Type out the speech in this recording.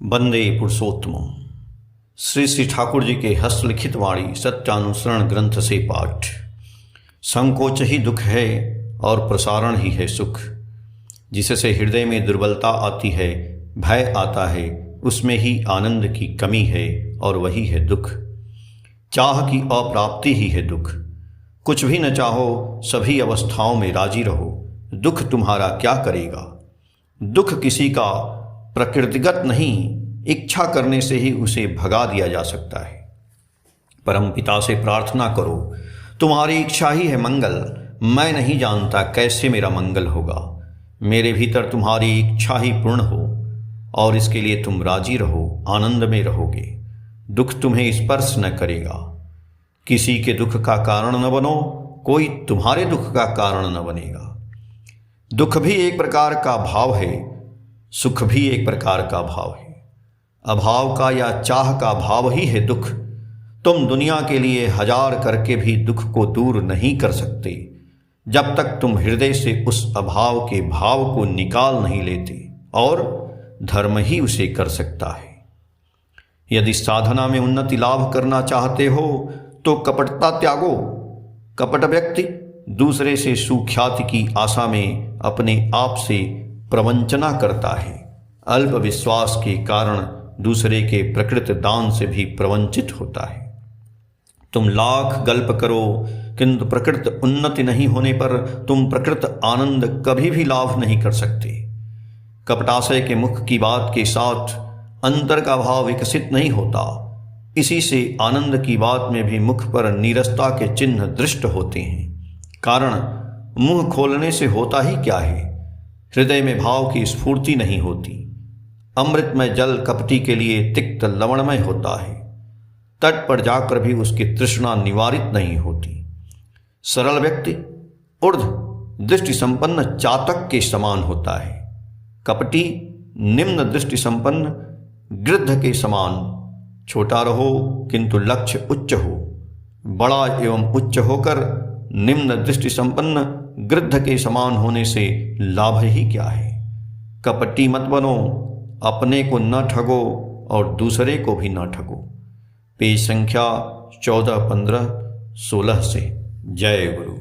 वंदे पुरुषोत्तमम्। श्री श्री ठाकुर जी के हस्तलिखित वाणी सत्यानुसरण ग्रंथ से पाठ। संकोच ही दुख है और प्रसारण ही है सुख। जिससे हृदय में दुर्बलता आती है, भय आता है, उसमें ही आनंद की कमी है और वही है दुख। चाह की अप्राप्ति ही है दुख। कुछ भी न चाहो, सभी अवस्थाओं में राजी रहो, दुख तुम्हारा क्या करेगा। दुख किसी का प्रकृतिगत नहीं, इच्छा करने से ही उसे भगा दिया जा सकता है। परम पिता से प्रार्थना करो, तुम्हारी इच्छा ही है मंगल। मैं नहीं जानता कैसे मेरा मंगल होगा। मेरे भीतर तुम्हारी इच्छा ही पूर्ण हो और इसके लिए तुम राजी रहो, आनंद में रहोगे। दुख तुम्हें स्पर्श न करेगा। किसी के दुख का कारण न बनो, कोई तुम्हारे दुख का कारण न बनेगा। दुख भी एक प्रकार का भाव है, सुख भी एक प्रकार का भाव है। अभाव का या चाह का भाव ही है दुख। तुम दुनिया के लिए 1000 करके भी दुख को दूर नहीं कर सकते, जब तक तुम हृदय से उस अभाव के भाव को निकाल नहीं लेते, और धर्म ही उसे कर सकता है। यदि साधना में उन्नति लाभ करना चाहते हो तो कपटता त्यागो। कपट व्यक्ति दूसरे से सुख्याति की आशा में अपने आप से प्रवंचना करता है। अल्प विश्वास के कारण दूसरे के प्रकृत दान से भी प्रवंचित होता है। तुम लाख गल्प करो, किंतु प्रकृत उन्नति नहीं होने पर तुम प्रकृत आनंद कभी भी लाभ नहीं कर सकते। कपटाशय के मुख की बात के साथ अंतर का भाव विकसित नहीं होता। इसी से आनंद की बात में भी मुख पर नीरसता के चिन्ह दृष्ट होते हैं। कारण मुंह खोलने से होता ही क्या है। हृदय में भाव की स्फूर्ति नहीं होती। अमृतमय जल कपटी के लिए तिक्त लवणमय होता है। तट पर जाकर भी उसकी तृष्णा निवारित नहीं होती। सरल व्यक्ति ऊर्ध्व दृष्टि संपन्न चातक के समान होता है। कपटी निम्न दृष्टि संपन्न गृध्र के समान। छोटा रहो किंतु लक्ष्य उच्च हो। बड़ा एवं उच्च होकर निम्न दृष्टि संपन्न गृध्र के समान होने से लाभ ही क्या है। कपटी मत बनो, अपने को न ठगो और दूसरे को भी न ठगो। पेज संख्या 14, 15, 16 से। जय गुरु।